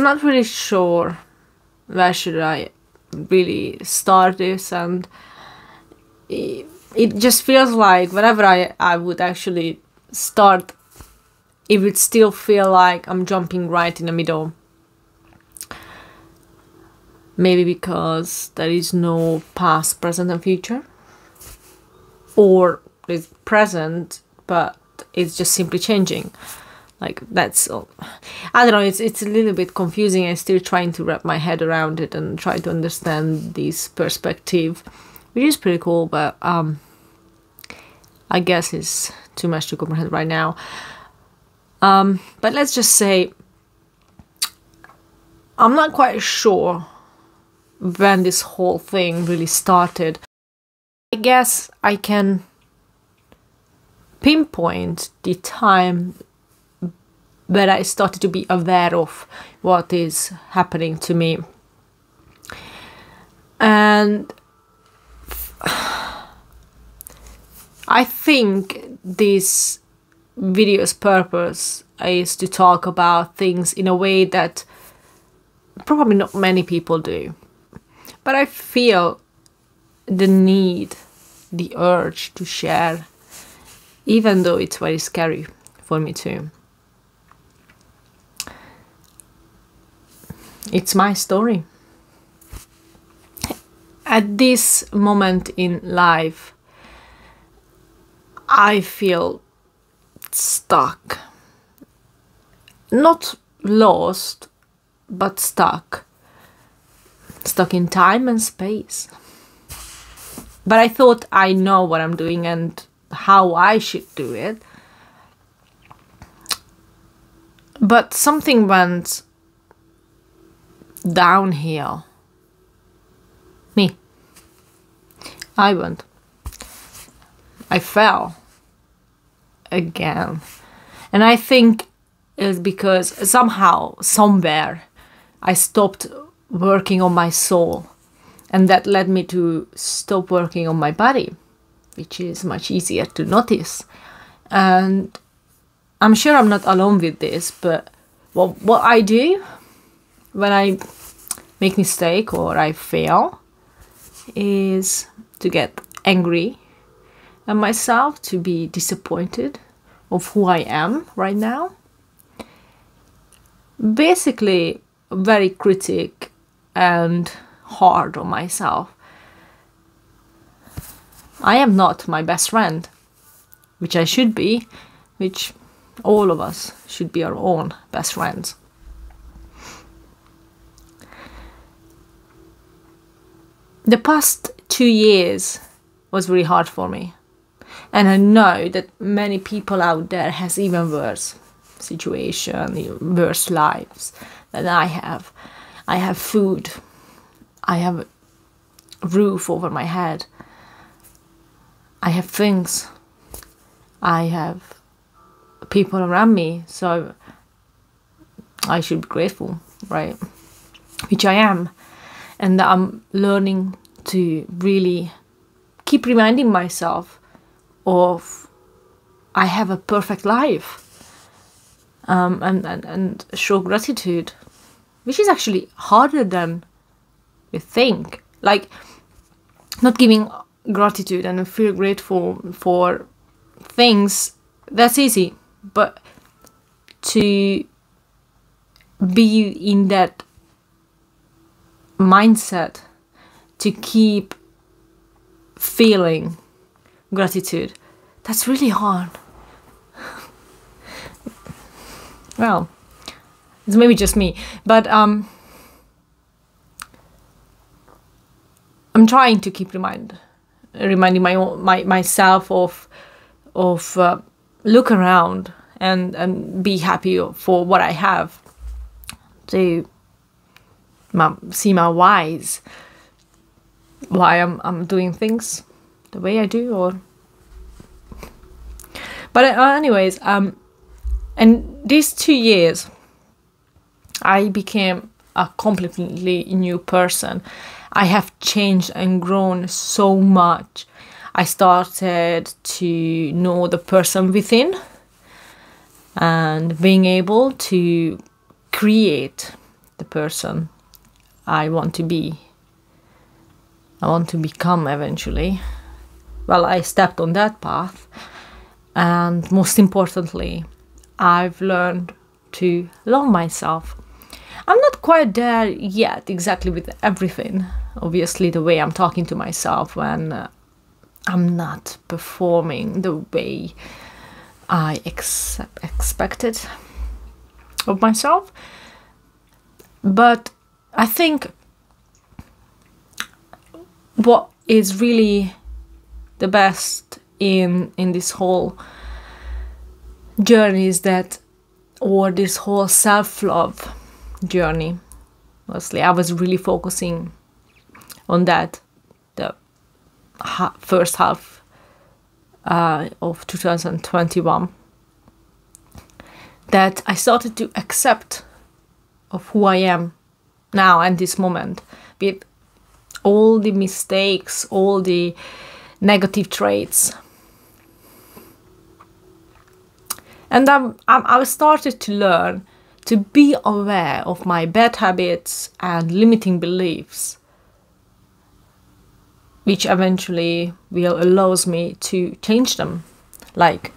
I'm not really sure where should I really start this, and it just feels like whenever I would actually start, it would still feel like I'm jumping right in the middle. Maybe because there is no past, present and future, or it's present but it's just simply changing. Like, that's all. I don't know, it's a little bit confusing. I'm still trying to wrap my head around it and try to understand this perspective, which is pretty cool, but I guess it's too much to comprehend right now. But let's just say I'm not quite sure when this whole thing really started. I guess I can pinpoint the time where I started to be aware of what is happening to me. And I think this video's purpose is to talk about things in a way that probably not many people do. But I feel the need, the urge to share, even though it's very scary for me too. It's my story. At this moment in life, I feel stuck. Not lost, but stuck. Stuck in time and space. But I thought I know what I'm doing and how I should do it. But something went downhill. Me. I went. I fell. Again. And I think it's because somehow, somewhere, I stopped working on my soul. And that led me to stop working on my body, which is much easier to notice. And I'm sure I'm not alone with this, but what I do when I make mistake or I fail is to get angry at myself, to be disappointed of who I am right now. Basically, very critic and hard on myself. I am not my best friend, which I should be, which all of us should be our own best friends. The past 2 years was really hard for me. And I know that many people out there has even worse situation, worse lives than I have. I have food. I have a roof over my head. I have things. I have people around me. So I should be grateful, right? Which I am. And I'm learning to really keep reminding myself of I have a perfect life, and show gratitude, which is actually harder than you think. Like, not giving gratitude and feel grateful for things, that's easy, but to be in that mindset to keep feeling gratitude, that's really hard. Well, it's maybe just me, but I'm trying to keep reminding myself of look around and be happy for what I have, to see my whys, why I'm doing things the way I do, or. But anyways, and these 2 years, I became a completely new person. I have changed and grown so much. I started to know the person within and being able to create the person I want to be. I want to become eventually. Well, I stepped on that path, and most importantly, I've learned to love myself. I'm not quite there yet exactly with everything. Obviously, the way I'm talking to myself when I'm not performing the way I expected of myself. But I think what is really the best in this whole journey is that, or this whole self-love journey, mostly I was really focusing on that the first half of 2021, that I started to accept of who I am now and this moment, with all the mistakes, all the negative traits. And I started to learn to be aware of my bad habits and limiting beliefs, which eventually will allows me to change them, like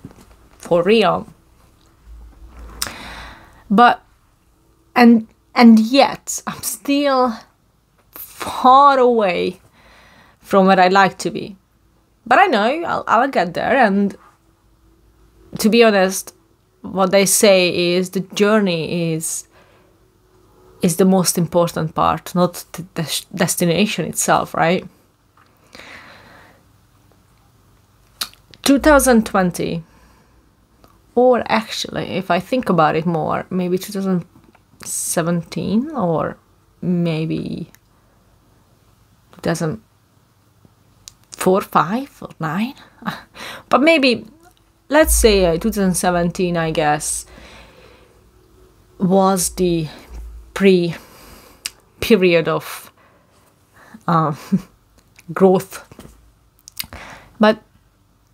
for real. But and yet I'm still far away from where I like to be. But I know I'll get there, and to be honest, what they say is the journey is the most important part, not the destination itself, right? 2020, or actually, if I think about it more, maybe 2017 or maybe 2004, 5 or 9, but maybe let's say 2017, I guess, was the period of growth. But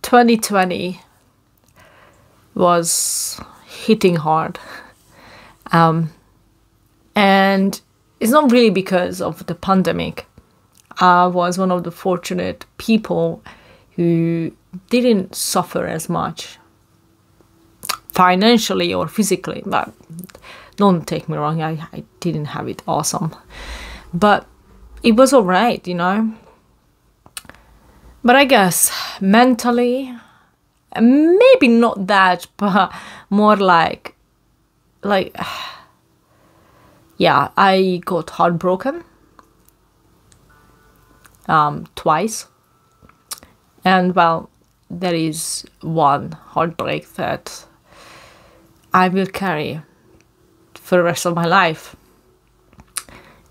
2020 was hitting hard. And it's not really because of the pandemic. I was one of the fortunate people who didn't suffer as much financially or physically, but don't take me wrong, I didn't have it awesome, but it was all right, you know. But I guess mentally, maybe not that, but more like yeah, I got heartbroken twice. And well, there is one heartbreak that I will carry for the rest of my life.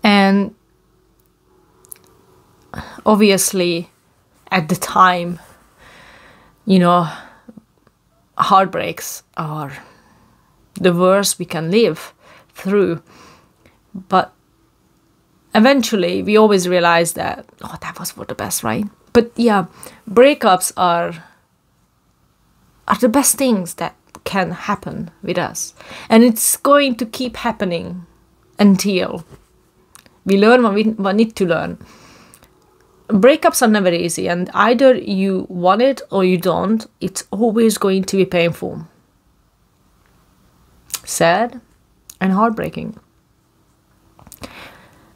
And obviously, at the time, you know, heartbreaks are the worst we can live through. But eventually, we always realize that, oh, that was for the best, right? But yeah, breakups are the best things that can happen with us. And it's going to keep happening until we learn what we need to learn. Breakups are never easy, and either you want it or you don't. It's always going to be painful, sad, and heartbreaking.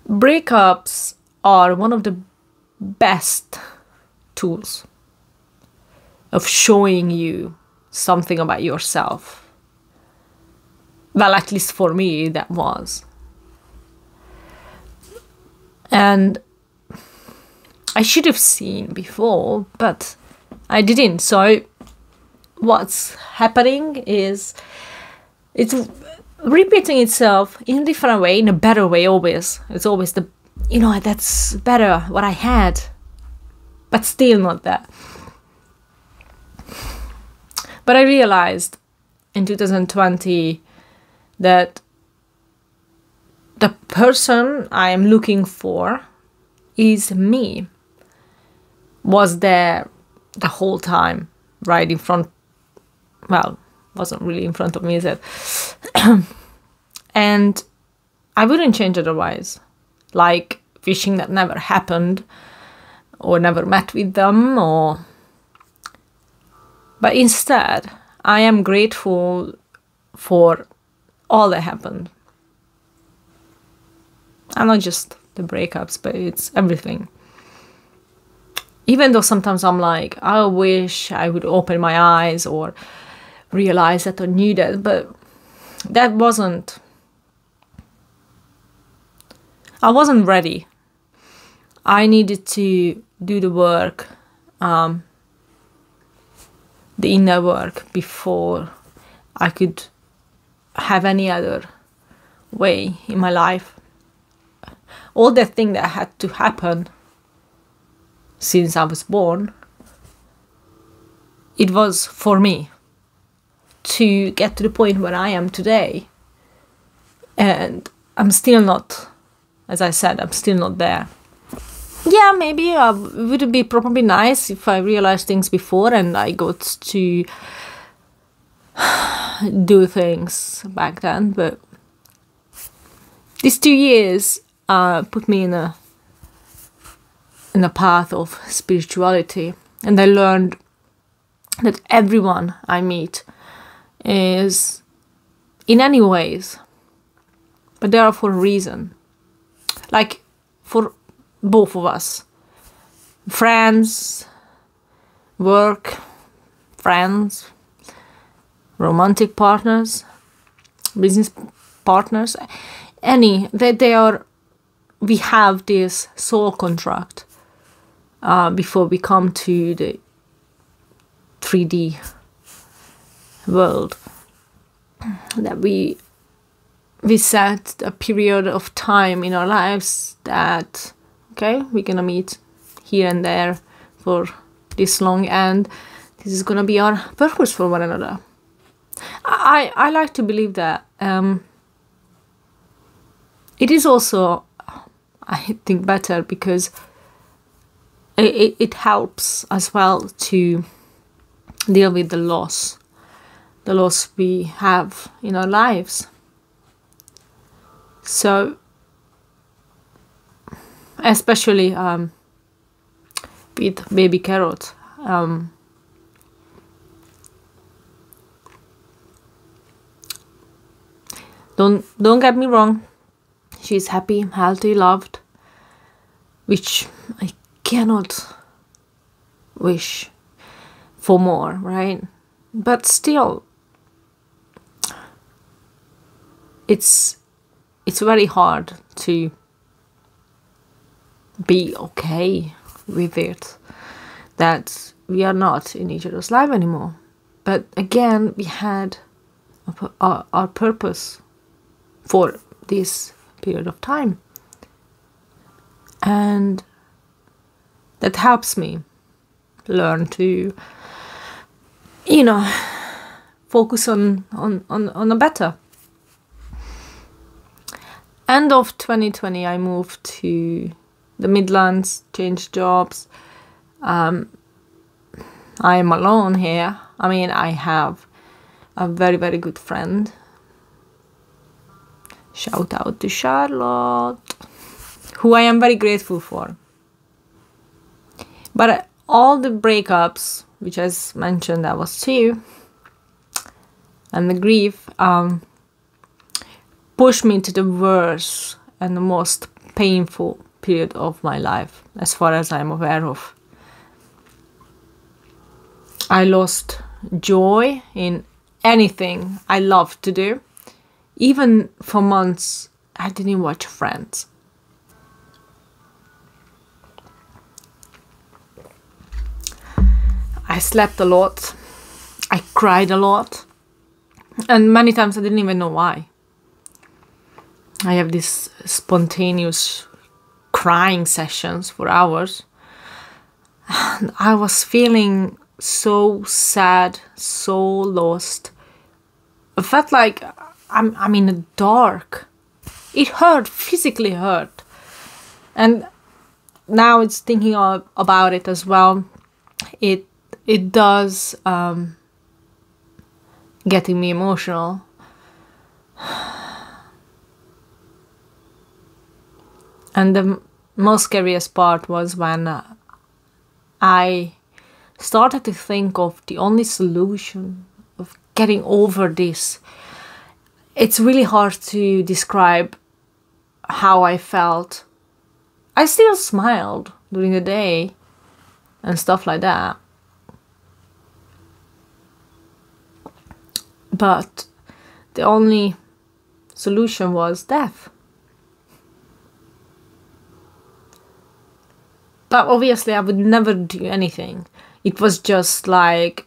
Breakups are one of the best tools of showing you something about yourself. Well, at least for me, that was. And I should have seen before, but I didn't. So what's happening is it's repeating itself in a different way, in a better way always. It's always the, you know, that's better what I had, but still not that. But I realized in 2020 that the person I am looking for is me. Was there the whole time, right in front, well, wasn't really in front of me, is it? And I wouldn't change otherwise. Like wishing that never happened or never met with them, but instead I am grateful for all that happened. And not just the breakups, but it's everything. Even though sometimes I'm like, I wish I would open my eyes or realize that or knew that, but I wasn't ready. I needed to do the work, the inner work, before I could have any other way in my life. All the things that had to happen since I was born, it was for me to get to the point where I am today. And I'm still not, as I said, I'm still not there. Yeah, maybe it would be probably nice if I realized things before and I got to do things back then. But these 2 years put me in a path of spirituality, and I learned that everyone I meet is in any ways, but they are for a reason. Like for both of us, friends, work, friends, romantic partners, business partners, we have this soul contract before we come to the 3D world, that we set a period of time in our lives that, okay, we're gonna meet here and there for this long, and this is gonna be our purpose for one another. I like to believe that. It is also, I think, better because it helps as well to deal with the loss we have in our lives. So, especially with baby Carrot, don't get me wrong, she's happy, healthy, loved, which I cannot wish for more, right? But still, it's very hard to be okay with it, that we are not in each other's life anymore. But again, we had our purpose for this period of time, and that helps me learn to, focus on a better. End of 2020, I moved to the Midlands, changed jobs. I am alone here. I mean, I have a very, very good friend. Shout out to Charlotte, who I am very grateful for. But all the breakups, which as mentioned, that was 2, and the grief, pushed me to the worst and the most painful period of my life, as far as I'm aware of. I lost joy in anything I loved to do. Even for months, I didn't watch Friends. I slept a lot. I cried a lot. And many times I didn't even know why. I have these spontaneous crying sessions for hours. And I was feeling so sad, so lost. I felt like I'm in the dark. It hurt, physically hurt. And now it's thinking about it as well. It does getting me emotional. And the most scariest part was when I started to think of the only solution of getting over this. It's really hard to describe how I felt. I still smiled during the day and stuff like that. But the only solution was death. But obviously I would never do anything. It was just like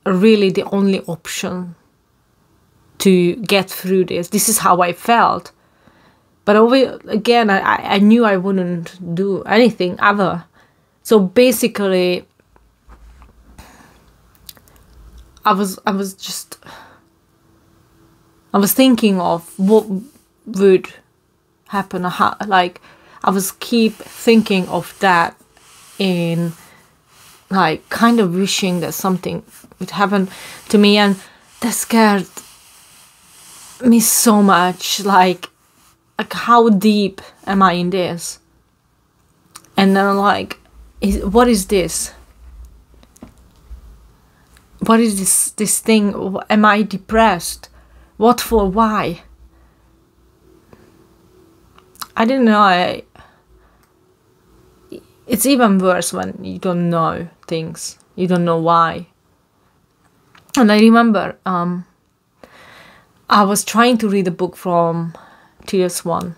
really the only option to get through this. This is how I felt. But again, I knew I wouldn't do anything ever. So basically, I was thinking of what would happen. Like, I was keep thinking of that in, like, kind of wishing that something would happen to me, and that scared me so much. Like how deep am I in this? And then I'm like, what is this? What is this thing? Am I depressed? What for? Why? I didn't know. It's even worse when you don't know things. You don't know why. And I remember I was trying to read a book from T.S. 1.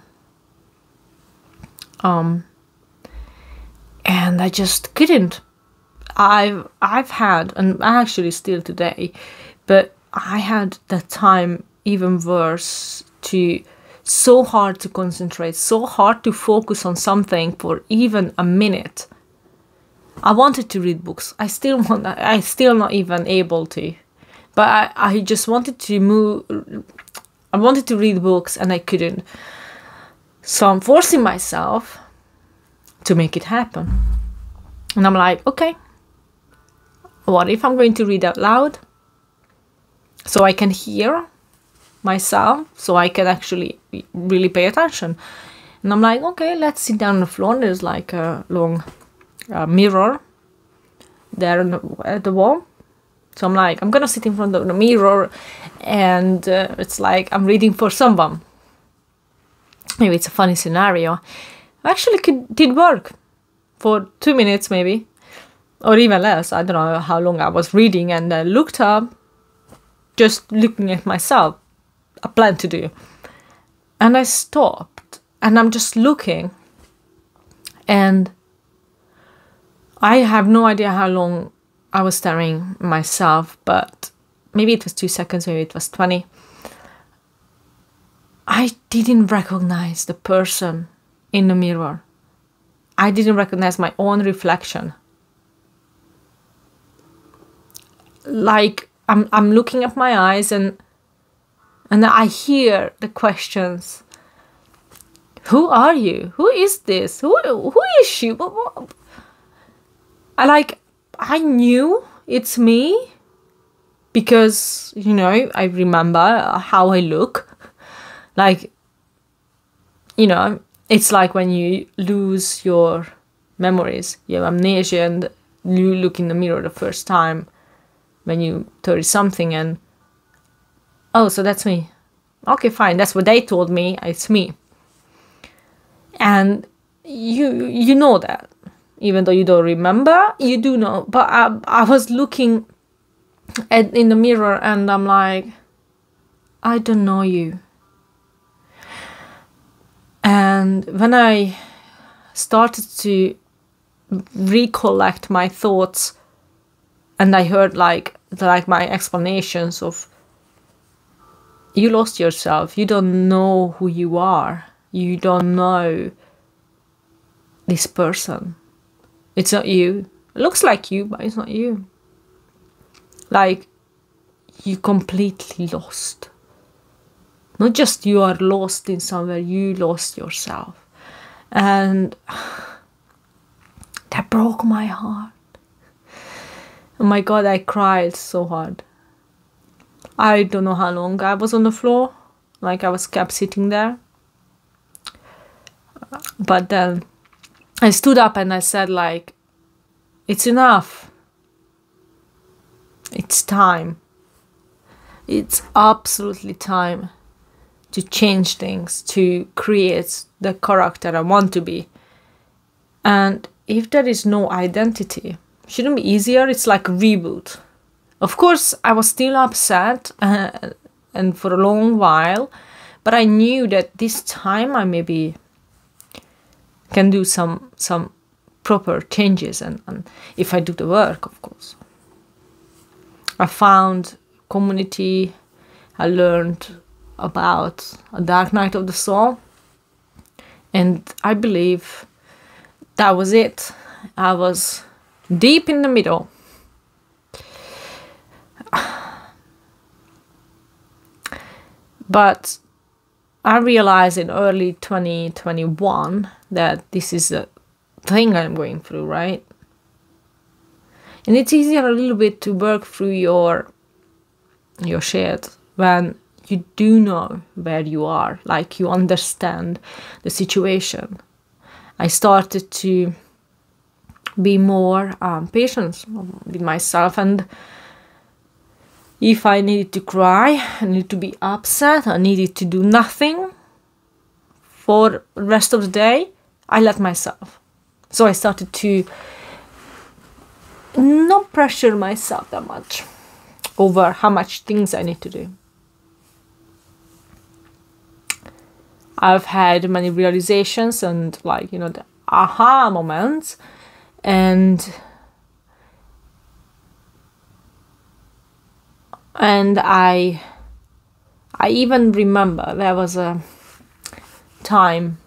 And I just couldn't. I've had, and actually still today, but I had that time even worse, so hard to concentrate, so hard to focus on something for even a minute. I wanted to read books. I still not even able to. But I just wanted to move. I wanted to read books and I couldn't. So I'm forcing myself to make it happen. And I'm like, okay, what if I'm going to read out loud? So I can hear myself, so I can actually really pay attention. And I'm like, okay, let's sit down on the floor. There's like a long mirror there at the wall. So I'm like, I'm gonna sit in front of the mirror, and it's like I'm reading for someone. Maybe it's a funny scenario. Actually, did work for 2 minutes maybe, or even less. I don't know how long I was reading, and I looked up, just looking at myself. I planned to do, and I stopped, and I'm just looking, and I have no idea how long I was staring myself, but maybe it was 2 seconds, maybe it was 20. I didn't recognize the person in the mirror. I didn't recognize my own reflection. Like I'm looking at my eyes, and I hear the questions. Who are you? Who is this? Who is she? I knew it's me because, you know, I remember how I look. Like, you know, it's like when you lose your memories, you have amnesia, and you look in the mirror the first time when you 30 something, and oh, so that's me. Okay, fine. That's what they told me. It's me. And you know that. Even though you don't remember, you do know. But I was looking in the mirror, and I'm like, I don't know you. And when I started to recollect my thoughts, and I heard like my explanations of, you lost yourself. You don't know who you are. You don't know this person. It's not you. It looks like you, but it's not you. Like, you completely lost. Not just you are lost in somewhere, you lost yourself. And that broke my heart. Oh my God, I cried so hard. I don't know how long I was on the floor. Like, I was kept sitting there. But then I stood up and I said, like, it's enough. It's time. It's absolutely time to change things, to create the character I want to be. And if there is no identity, shouldn't it be easier? It's like a reboot. Of course, I was still upset and for a long while, but I knew that this time I maybe can do some proper changes, and if I do the work, of course. I found community. I learned about a dark night of the soul, and I believe that was it. I was deep in the middle. But I realized in early 2021 that this is a thing I'm going through, right? And it's easier a little bit to work through your shit when you do know where you are, like you understand the situation. I started to be more patient with myself, and if I needed to cry, I needed to be upset, I needed to do nothing for the rest of the day, I let myself. So I started to not pressure myself that much over how much things I need to do. I've had many realizations and, like, you know, the aha moments, and I even remember there was a time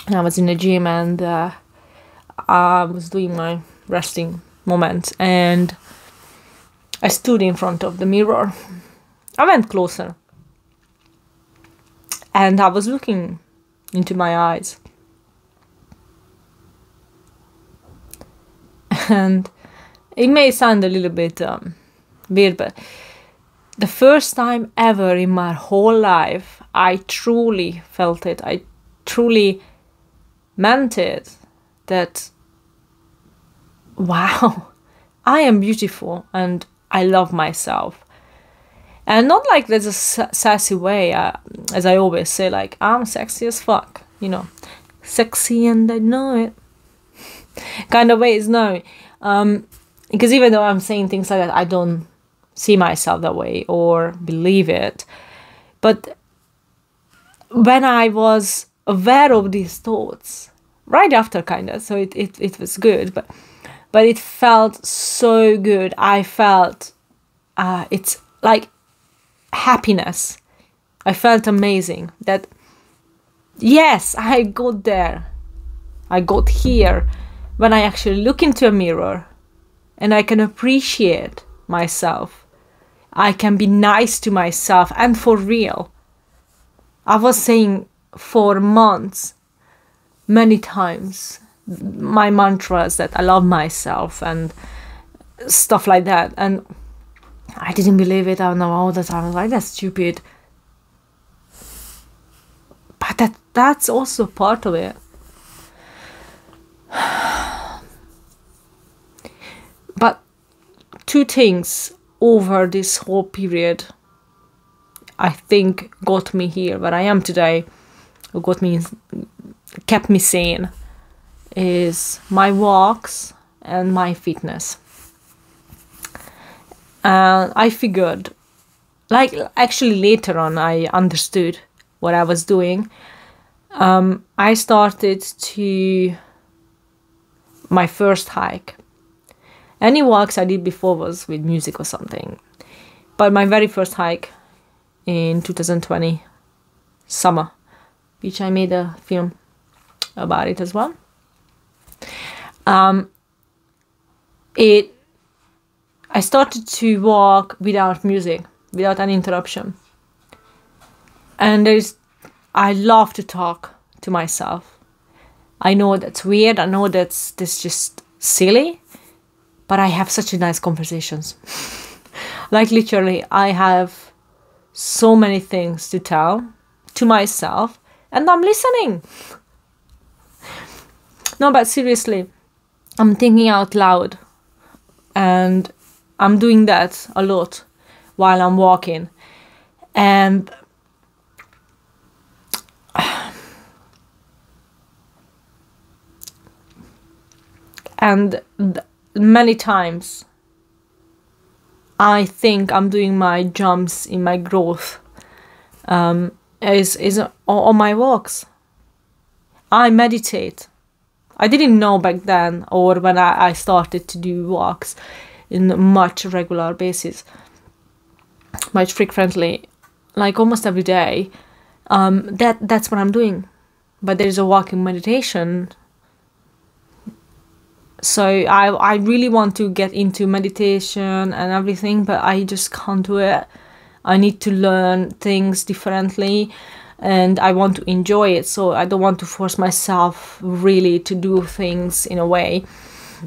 I was in the gym and I was doing my resting moment, and I stood in front of the mirror. I went closer and I was looking into my eyes, and it may sound a little bit weird, but the first time ever in my whole life, I truly felt it. I truly meant it. That, wow, I am beautiful and I love myself. And not like there's a sassy way, as I always say, like, I'm sexy as fuck, you know, sexy and I know it kind of ways. No, because even though I'm saying things like that, I don't see myself that way or believe it. But when I was aware of these thoughts, right after, kind of, so it was good, but it felt so good. I felt it's like happiness. I felt amazing that, yes, I got there. I got here when I actually look into a mirror and I can appreciate myself. I can be nice to myself, and for real. I was saying for months, many times, my mantras that I love myself and stuff like that, and I didn't believe it. I know all the time I was like, that's stupid. But that's also part of it. But two things over this whole period, I think, got me here where I am today, or kept me sane, is my walks and my fitness. I figured, like, actually later on I understood what I was doing. I started my first hike. Any walks I did before was with music or something. But my very first hike in 2020, summer, which I made a film about it as well. I started to walk without music, without any interruption. And I love to talk to myself. I know that's weird. I know that's just silly. But I have such nice conversations. Like, literally, I have so many things to tell to myself, and I'm listening. No, but seriously, I'm thinking out loud, and I'm doing that a lot while I'm walking. And many times I think I'm doing my jumps in my growth is on my walks. I meditate. I didn't know back then, or when I started to do walks in much regular basis, much frequently, like almost every day. That's what I'm doing. But there's a walking meditation. So I really want to get into meditation and everything, but I just can't do it. I need to learn things differently, and I want to enjoy it. So I don't want to force myself really to do things in a way.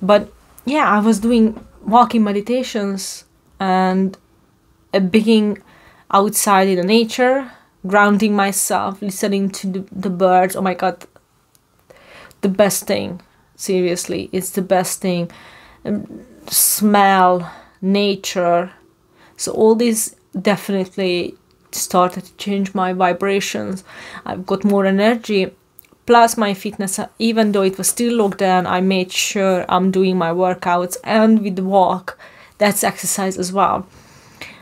But yeah, I was doing walking meditations and being outside in the nature, grounding myself, listening to the birds. Oh my God, the best thing. Seriously, it's the best thing. Smell, nature. So all these definitely started to change my vibrations. I've got more energy. Plus my fitness, even though it was still locked down, I made sure I'm doing my workouts, and with the walk, that's exercise as well.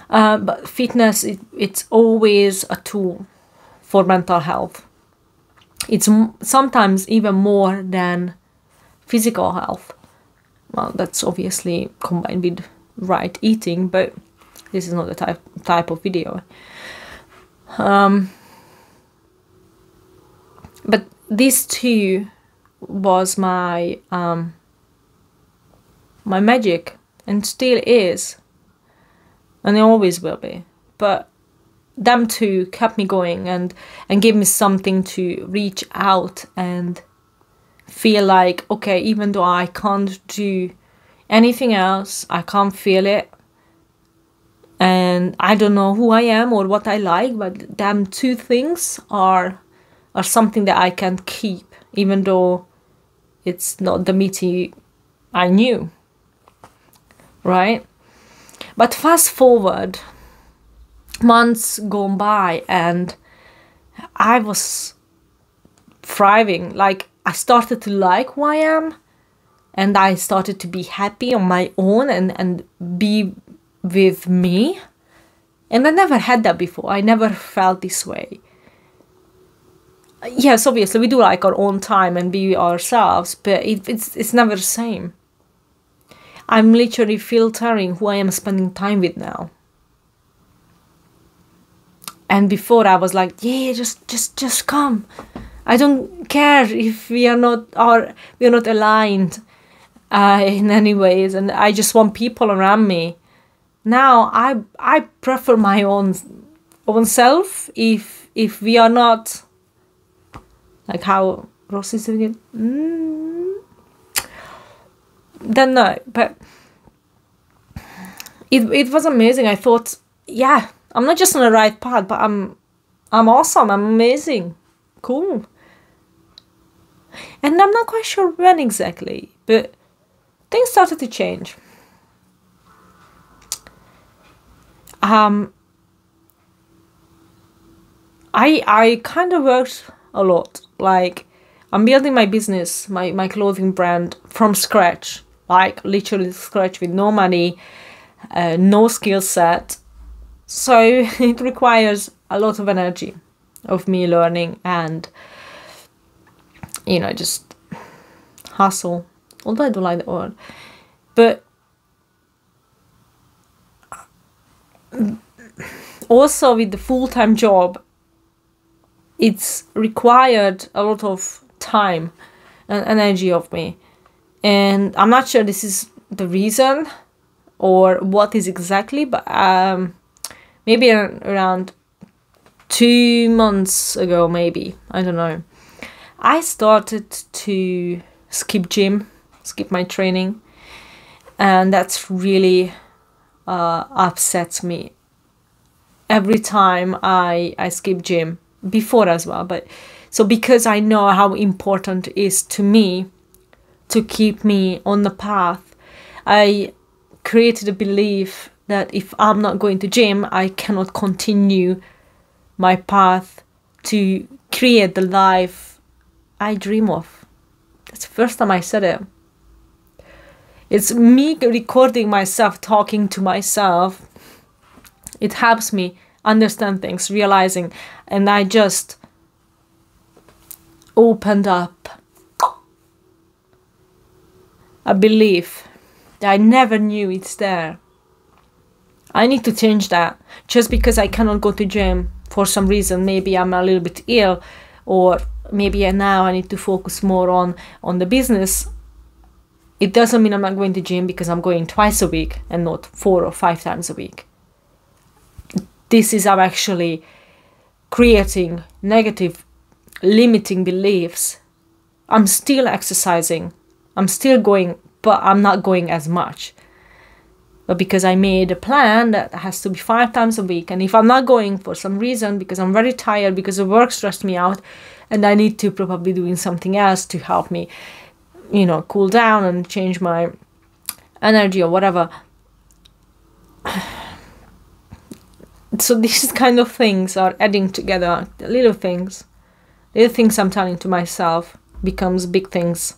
But fitness, it's always a tool for mental health. It's sometimes even more than physical health. Well, that's obviously combined with right eating, but this is not the type of video. But this too was my my magic, and still is, and it always will be. But them two kept me going and gave me something to reach out and feel like, okay, even though I can't do anything else, I can't feel it, and I don't know who I am or what I like, but them two things are something that I can keep, even though it's not the Miti I knew, right? But fast forward, months gone by, and I was thriving. Like, I started to like who I am, and I started to be happy on my own and be with me. And I never had that before. I never felt this way. Yes, obviously we do like our own time and be ourselves, but it's never the same. I'm literally filtering who I am spending time with now. And before I was like, yeah, just come. I don't care if we are not aligned in any ways, and I just want people around me. Now I prefer my own self. If we are not, like how Ross is doing it, then no. But it was amazing. I thought, yeah, I'm not just on the right path, but I'm awesome. I'm amazing, cool. And I'm not quite sure when exactly, but things started to change. I kind of worked a lot. Like, I'm building my business, my clothing brand from scratch, like literally scratch, with no money, no skill set. So it requires a lot of energy of me learning and, you know, just hustle. Although I don't like that word. But also with the full-time job, it's required a lot of time and energy of me. And I'm not sure this is the reason or what is exactly, but maybe around 2 months ago, maybe, I don't know, I started to skip my training, and that's really upsets me every time I skip gym, before as well. But so because I know how important it is to me, to keep me on the path. I created a belief that if I'm not going to gym, I cannot continue my path to create the life I dream of. That's the first time I said it. It's me recording myself, talking to myself. It helps me understand things, realizing, and I just opened up a belief that I never knew it's there. I need to change that. Just because I cannot go to gym for some reason, maybe I'm a little bit ill, or maybe now I need to focus more on the business, it doesn't mean I'm not going to gym because I'm going twice a week and not 4 or 5 times a week. This is I'm actually creating negative, limiting beliefs. I'm still exercising. I'm still going, but I'm not going as much. But because I made a plan that has to be 5 times a week, and if I'm not going for some reason, because I'm very tired, because the work stressed me out, and I need to probably doing something else to help me, cool down and change my energy or whatever. So these kind of things are adding together, little things I'm telling to myself becomes big things,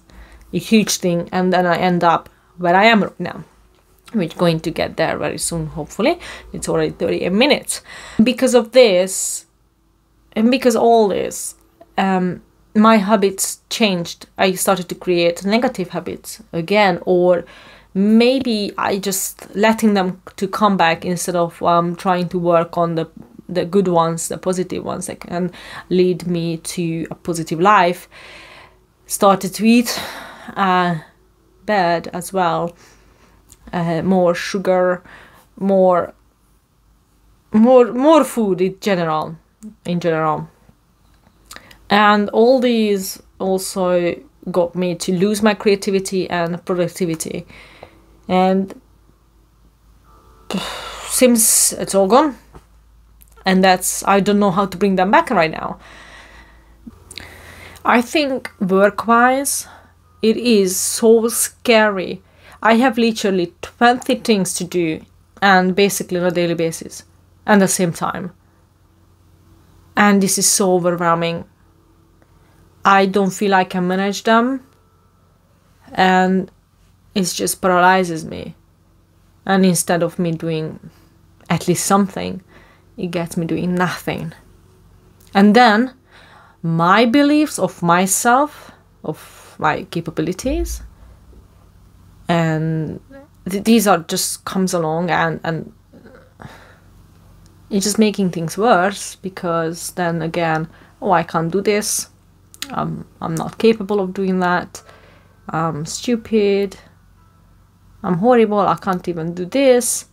a huge thing, and then I end up where I am right now. We're going to get there very soon, hopefully. It's already 38 minutes. Because of this, and because all this, my habits changed. I started to create negative habits again, or maybe I just letting them to come back instead of trying to work on the good ones, the positive ones that can lead me to a positive life. Started to eat bad as well, more sugar, more food in general. And all these also got me to lose my creativity and productivity. And seems it's all gone. And I don't know how to bring them back right now. I think work-wise, it is so scary. I have literally 20 things to do, and basically on a daily basis, at the same time. And this is so overwhelming. I don't feel I can manage them, and it just paralyzes me. And instead of me doing at least something, it gets me doing nothing. And then my beliefs of myself, of my capabilities, and these are just comes along, and it's just making things worse, because then again, I can't do this. I'm not capable of doing that. I'm stupid. I'm horrible. I can't even do this.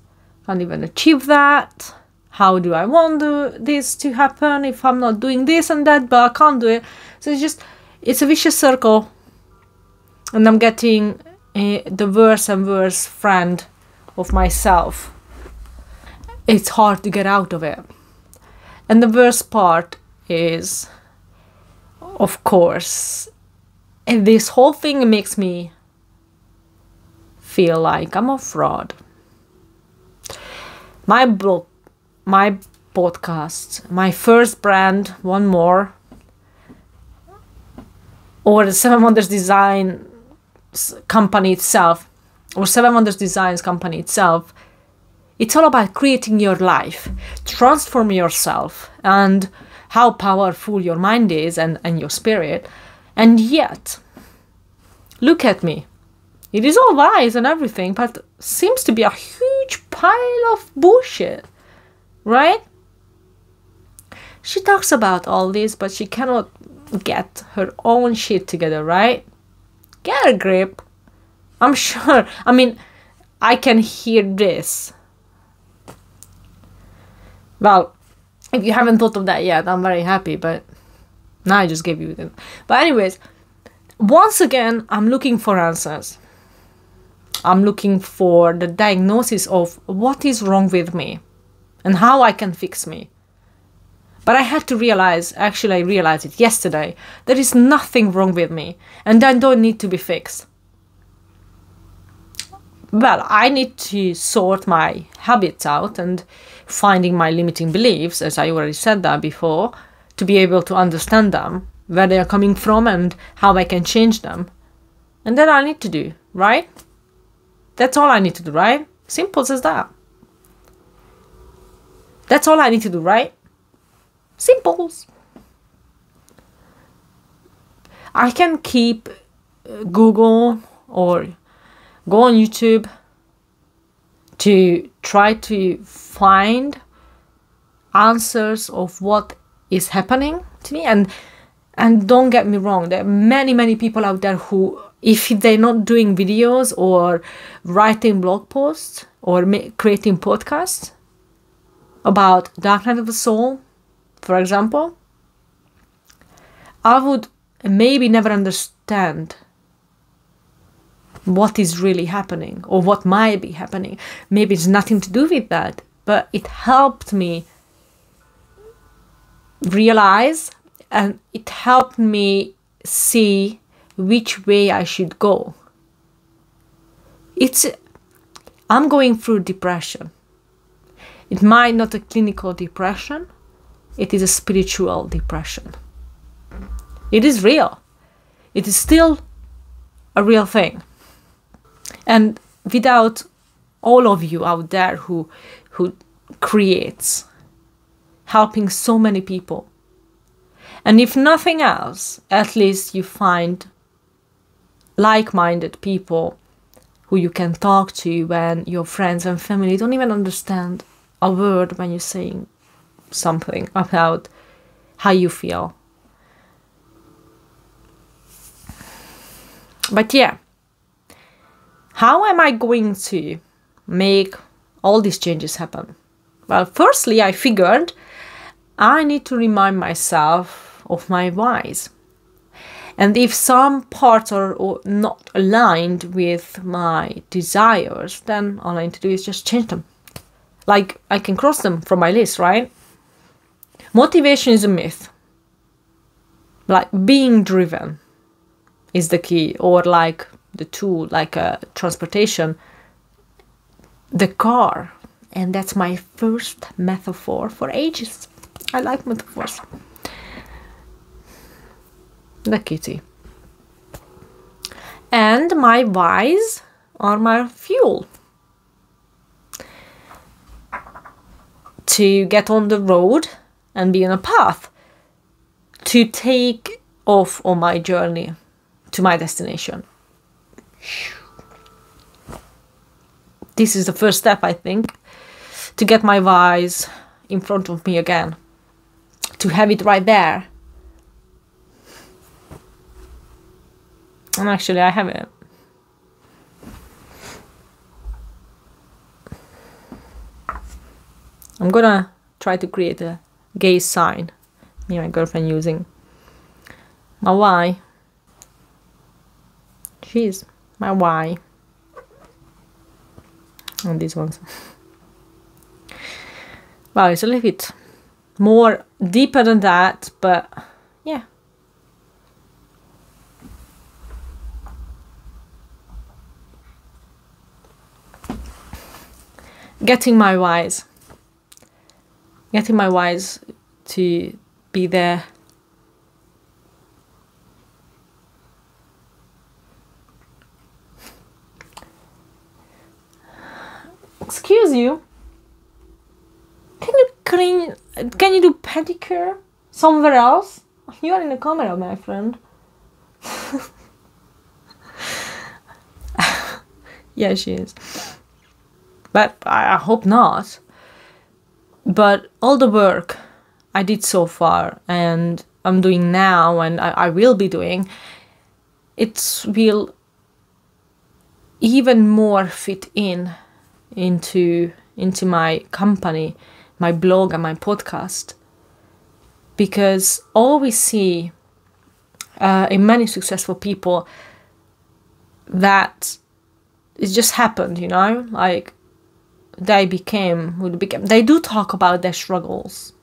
Can't even achieve that. How do I want this to happen if I'm not doing this and that, but I can't do it? So it's a vicious circle. And I'm getting the worse and worse friend of myself. It's hard to get out of it. And the worst part is, of course, and this whole thing makes me feel like I'm a fraud. My blog, my podcast, my first brand, one more, or the 7 Wonders Design company itself, or 7 Wonders Designs company itself, it's all about creating your life, transform yourself, and how powerful your mind is and your spirit. And yet, look at me. It is all wise and everything, but seems to be a huge pile of bullshit, right? She talks about all this, but she cannot get her own shit together, right? Get a grip. I'm sure. I mean, I can hear this. Well, if you haven't thought of that yet, I'm very happy, but now I just gave you them. But anyways, once again, I'm looking for answers. I'm looking for the diagnosis of what is wrong with me and how I can fix me. But I had to realize, actually I realized it yesterday, there is nothing wrong with me, and I don't need to be fixed. well, I need to sort my habits out and finding my limiting beliefs, as I already said that before, to be able to understand them, where they are coming from and how I can change them. And that I need to do, right? That's all I need to do, right? Simple as that. That's all I need to do, right? Simples. I can keep Google or go on YouTube to try to find answers of what is happening to me. And don't get me wrong, there are many people out there who, if they're not doing videos or writing blog posts or creating podcasts about dark night of the soul, for example, I would maybe never understand what is really happening or what might be happening. Maybe it's nothing to do with that, but it helped me realize, and it helped me see which way I should go. I'm going through depression. It might not be a clinical depression, it is a spiritual depression. It is real. It is still a real thing. And without all of you out there who creates, helping so many people, and if nothing else, at least you find like-minded people who you can talk to when your friends and family don't even understand a word when you're saying something about how you feel. But yeah, how am I going to make all these changes happen? Well, firstly, I figured I need to remind myself of my whys. And if some parts are not aligned with my desires, then all I need to do is just change them. Like, I can cross them from my list, right? Motivation is a myth. Like, being driven is the key, or like the tool, like a transportation, the car. And that's my first metaphor for ages. I like metaphors. The kitty. And my whys are my fuel to get on the road and be on a path to take off on my journey to my destination. This is the first step, I think, to get my whys in front of me again, to have it right there. And actually, I have it. I'm gonna try to create a gaze sign. Me and my girlfriend using my why. She's my why. And these ones. Wow, it's a little bit more deeper than that, but yeah. Getting my whys to be there. Excuse you. Can you do pedicure somewhere else? You are in the camera, my friend. Yeah, she is. But I hope not. But all the work I did so far and I'm doing now and I will be doing, it will even more fit into my company, my blog and my podcast. Because all we see in many successful people, that it just happened, you know, like they do talk about their struggles,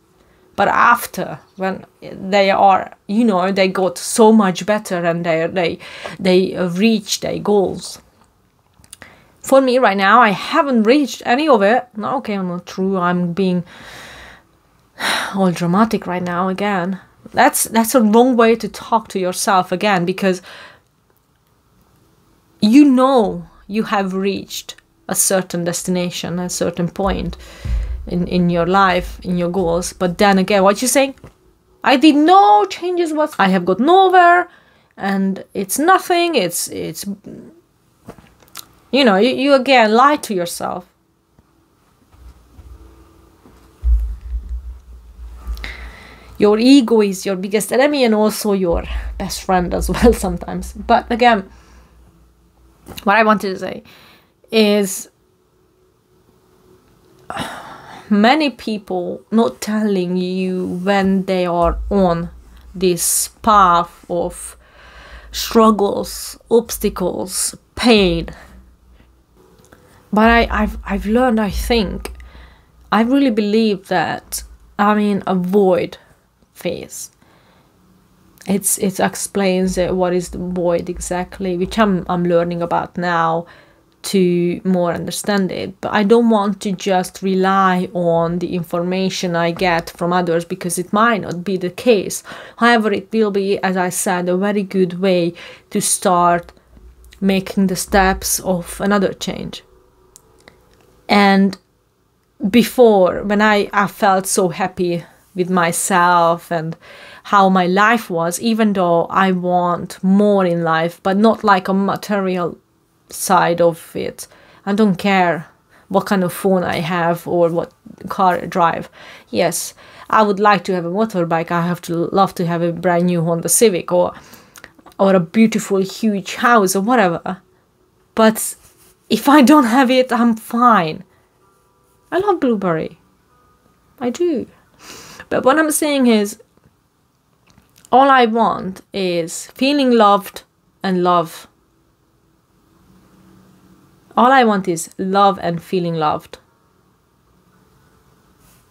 but after, when they are, you know, they got so much better and they reach their goals. for me right now, I haven't reached any of it. No, okay, not true. I'm being all dramatic right now again. That's a wrong way to talk to yourself again, because you know you have reached a certain destination, a certain point in your life, in your goals. But then again, what you saying? I did no changes. I have got nowhere, and it's nothing. It's you know, you again lie to yourself. Your ego is your biggest enemy and also your best friend as well sometimes. But again, what I wanted to say is many people not telling you when they are on this path of struggles, obstacles, pain. But I've learned, I think, I really believe that, I mean, a void phase. It explains what is the void exactly, which I'm learning about now to more understand it. But I don't want to just rely on the information I get from others, because it might not be the case. However, it will be, as I said, a very good way to start making the steps of another change. And before, when I felt so happy with myself and how my life was, even though I want more in life, but not like a material side of it. I don't care what kind of phone I have or what car I drive. Yes, I would like to have a motorbike. I have to love to have a brand new Honda Civic or a beautiful huge house or whatever. But if I don't have it, I'm fine. I love blueberry. I do. But what I'm saying is, all I want is feeling loved and love. All I want is love and feeling loved.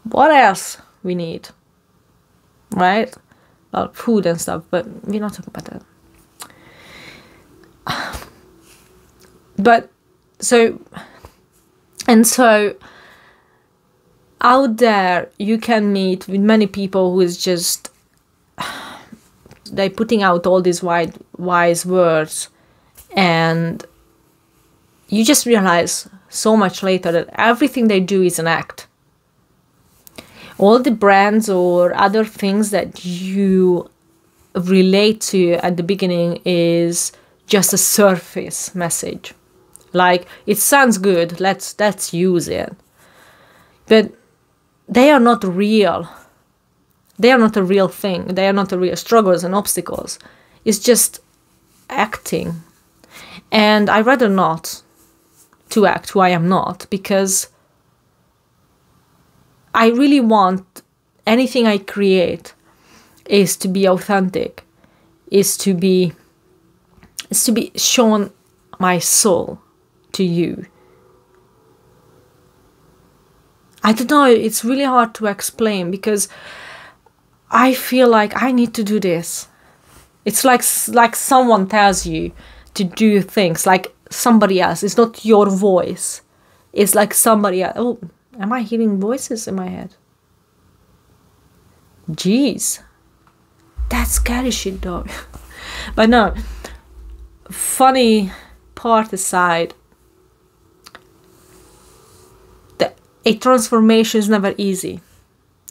What else we need? Right? Well, food and stuff, but we're not talking about that. But so out there you can meet with many people who is just, they're putting out all these wise words, and you just realize so much later that everything they do is an act. All the brands or other things that you relate to at the beginning is just a surface message. Like, it sounds good, let's use it. But they are not real. They are not a real thing. They are not a real struggles and obstacles. It's just acting. And I rather not to act who I am not, because I really want anything I create is to be authentic, is to be shown my soul to you. I don't know, it's really hard to explain, because I feel like I need to do this. It's like someone tells you to do things, like somebody else. It's not your voice. It's like somebody else. Oh, am I hearing voices in my head? Jeez. That's scary shit though. But no, funny part aside, a transformation is never easy.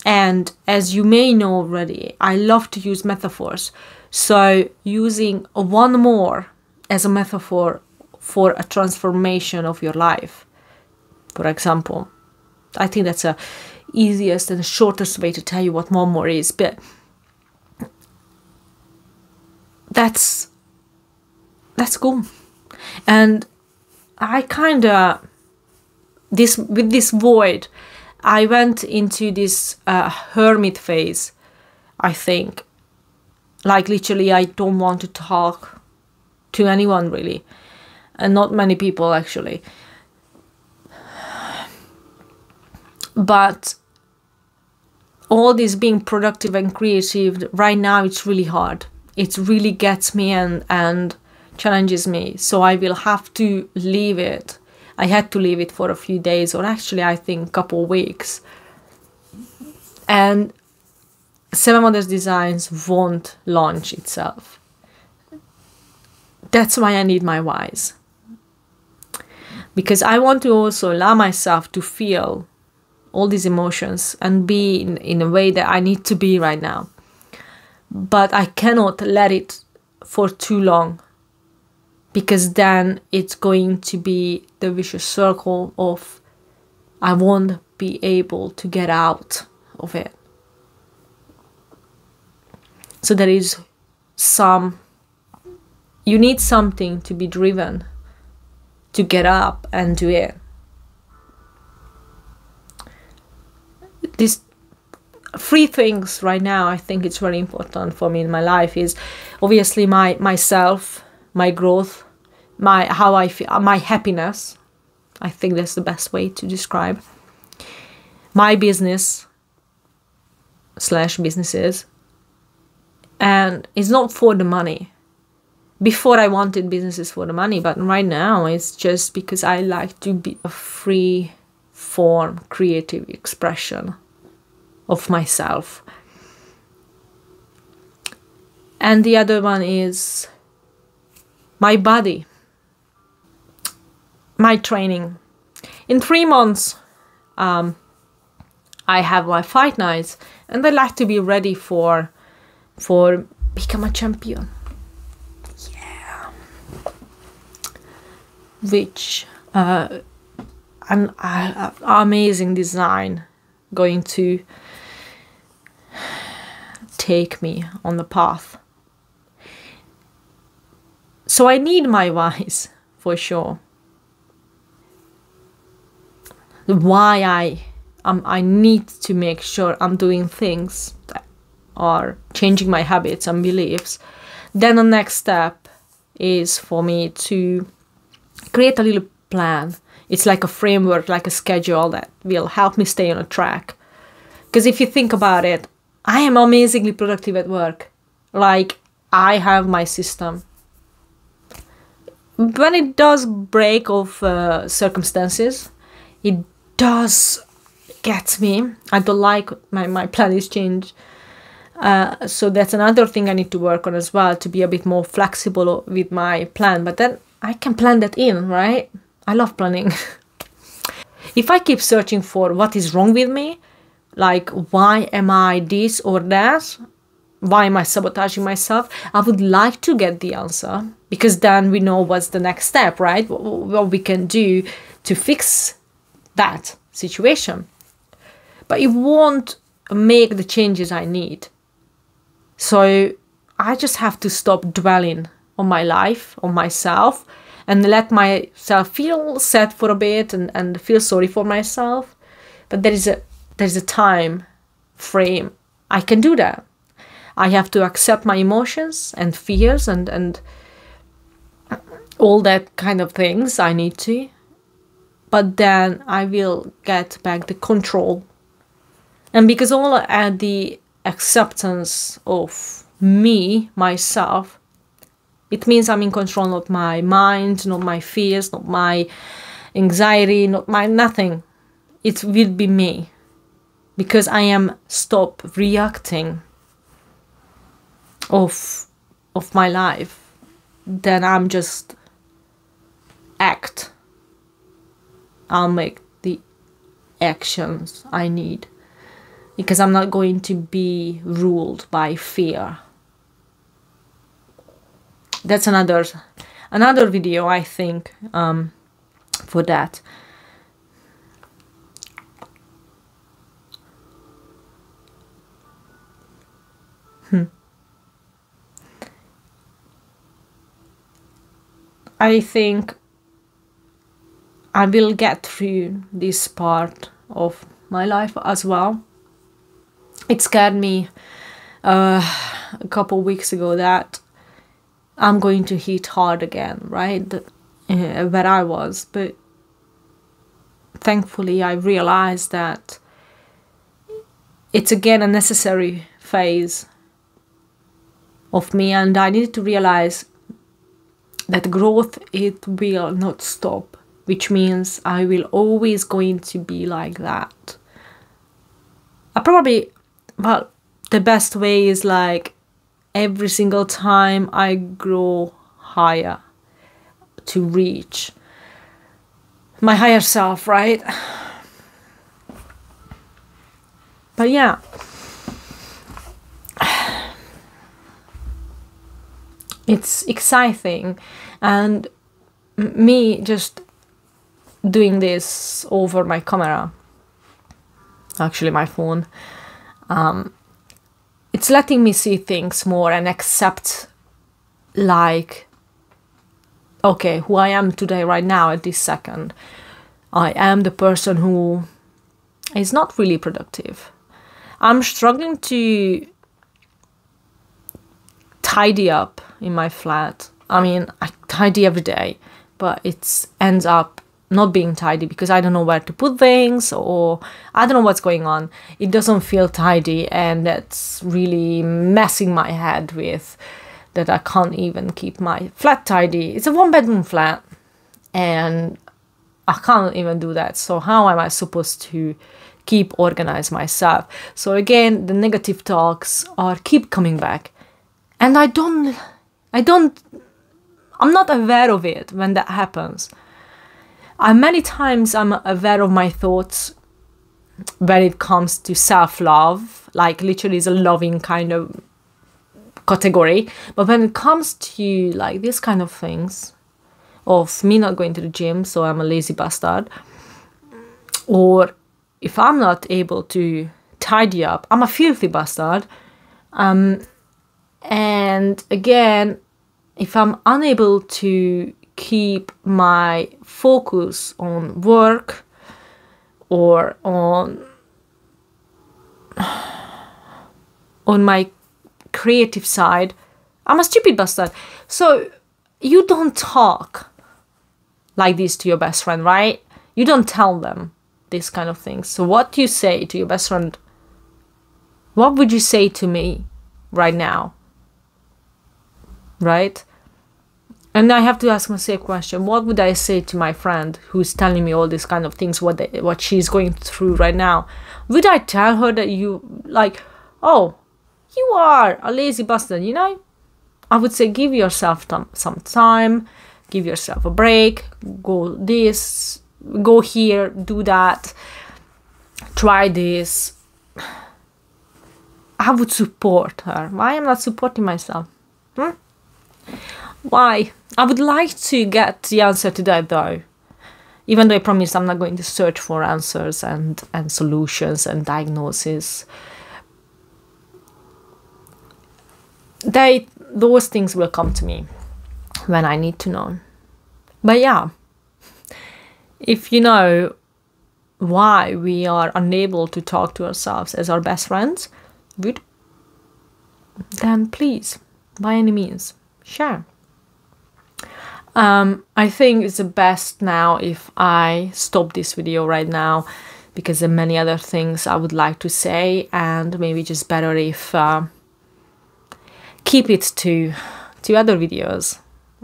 And as you may know already, I love to use metaphors. So using one more as a metaphor for a transformation of your life, for example, I think that's the easiest and shortest way to tell you what one more is. But that's cool. And I kind of, with this void, I went into this hermit phase, I think. Like, literally, I don't want to talk to anyone, really. And not many people, actually. But all this being productive and creative, right now, it's really hard. It really gets me and challenges me. So I will have to leave it. I had to leave it for a few days, or actually I think a couple of weeks. And 7 Wonders Designs won't launch itself. That's why I need my whys. Because I want to also allow myself to feel all these emotions and be in a way that I need to be right now. But I cannot let it for too long, because then it's going to be the vicious circle of I won't be able to get out of it. So there is you need something to be driven to get up and do it. These 3 things right now, I think it's very important for me in my life, is obviously myself, my growth, how I feel, my happiness. I think that's the best way to describe my business / businesses. And it's not for the money. Before I wanted businesses for the money, but right now it's just because I like to be a free form, creative expression of myself. And the other one is my body, my training. In 3 months, I have my fight nights, and I like to be ready for become a champion. Yeah. Which an amazing design going to take me on the path. So I need my whys for sure. Why I need to make sure I'm doing things that are changing my habits and beliefs. Then the next step is for me to create a little plan. It's like a framework, like a schedule that will help me stay on a track. Because if you think about it, I am amazingly productive at work. Like, I have my system. When it does break of circumstances, it does get me. I don't like my plan is changed. So that's another thing I need to work on as well, to be a bit more flexible with my plan. But then I can plan that in, right? I love planning. If I keep searching for what is wrong with me, like why am I this or that, why am I sabotaging myself, I would like to get the answer, because then we know what's the next step, right? What we can do to fix that situation. But it won't make the changes I need. So I just have to stop dwelling on my life, on myself, and let myself feel sad for a bit and feel sorry for myself. But there's a time frame I can do that. I have to accept my emotions and fears and all that kind of things I need to. But then I will get back the control. And because all the acceptance of me, myself, it means I'm in control, not my mind, not my fears, not my anxiety, not my nothing. It will be me. Because I am stop reacting of my life. Then I'm just act. I'll make the actions I need. Because I'm not going to be ruled by fear. That's another video, I think, for that. I think I will get through this part of my life as well. It scared me a couple of weeks ago that I'm going to hit hard again, right? Where I was. But thankfully I realized that it's again a necessary phase of me, and I needed to realize that growth, it will not stop which means I will always going to be like that. Well, the best way is like every single time I grow higher to reach my higher self, right? But yeah, it's exciting, and me just doing this over my camera, actually my phone, it's letting me see things more and accept, like, okay, who I am today, right now, at this second. I am the person who is not really productive. I'm struggling to tidy up in my flat. I mean, I tidy every day, but it ends up not being tidy because I don't know where to put things, or I don't know what's going on. It doesn't feel tidy, and that's really messing my head with that I can't even keep my flat tidy. It's a 1-bedroom flat, and I can't even do that. So how am I supposed to keep organized myself? So again, the negative talks keep coming back, and I'm not aware of it when that happens. Many times I'm aware of my thoughts when it comes to self-love, like literally is a loving kind of category. But when it comes to like this kind of things, of me not going to the gym, so I'm a lazy bastard, or if I'm not able to tidy up, I'm a filthy bastard. And again, if I'm unable to keep my focus on work or on my creative side, I'm a stupid bastard. So you don't talk like this to your best friend, right? You don't tell them this kind of things. So what do you say to your best friend? What would you say to me right now? Right? And I have to ask myself a question. What would I say to my friend who's telling me all these kind of things, what she's going through right now? Would I tell her that oh, you are a lazy bastard, you know? I would say, give yourself some time, give yourself a break, go here, do that, try this. I would support her. Why am I not supporting myself? Why? I would like to get the answer to that, though. Even though I promise I'm not going to search for answers and solutions and diagnoses. Those things will come to me when I need to know. But yeah, if you know why we are unable to talk to ourselves as our best friends, then please, by any means, share. I think it's the best now if I stop this video right now, because there are many other things I would like to say, and maybe just better if keep it to other videos.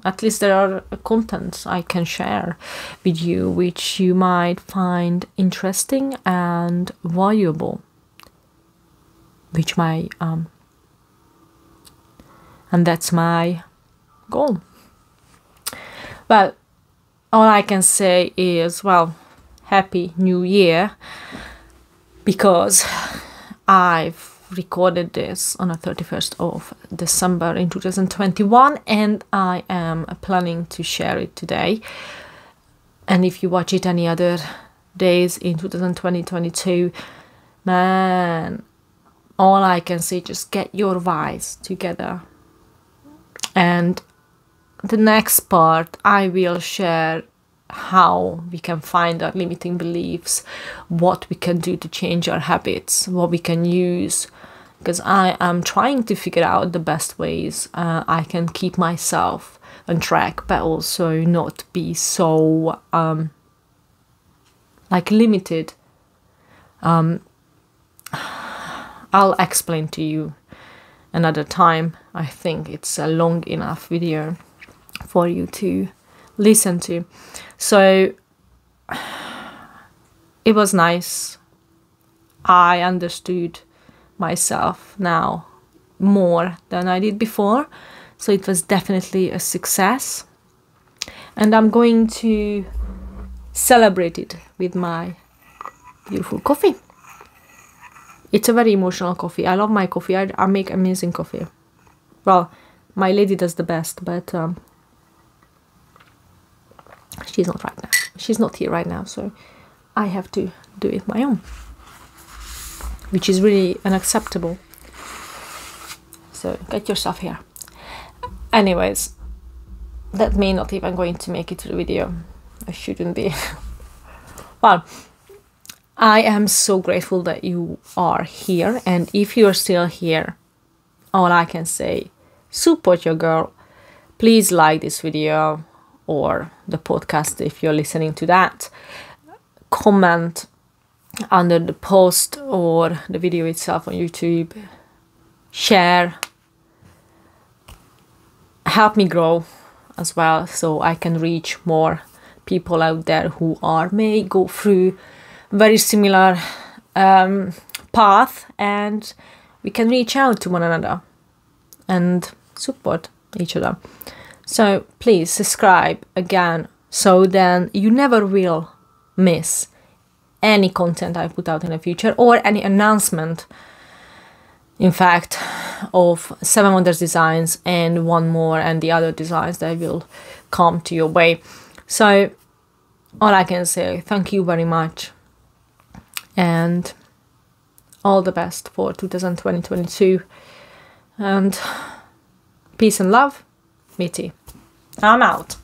At least there are contents I can share with you which you might find interesting and valuable, which and that's my goal. Well, all I can say is, well, Happy New Year, because I've recorded this on the 31st of December in 2021, and I am planning to share it today. And if you watch it any other days in 2022, man, all I can say, just get your vibes together. And the next part, I will share how we can find our limiting beliefs, what we can do to change our habits, what we can use, because I am trying to figure out the best ways I can keep myself on track, but also not be so limited. I'll explain to you another time. I think it's a long enough video for you to listen to. So it was nice. I understood myself now more than I did before. So it was definitely a success. And I'm going to celebrate it with my beautiful coffee. It's a very emotional coffee. I love my coffee. I make amazing coffee. Well, my lady does the best, but she's not right now. She's not here right now, so I have to do it my own, which is really unacceptable. So get yourself here. Anyways, that may not even going to make it to the video. I shouldn't be. Well, I am so grateful that you are here, and if you're still here, all I can say, support your girl. Please like this video or the podcast if you're listening to that. Comment under the post or the video itself on YouTube. Share. Help me grow as well, so I can reach more people out there who may go through very similar path, and we can reach out to one another and support each other. So please subscribe again, so then you never will miss any content I put out in the future, or any announcement, in fact, of 7 Wonders designs and one more, and the other designs that will come to your way. So all I can say, thank you very much, and all the best for 2022, and peace and love, Miti. I'm out.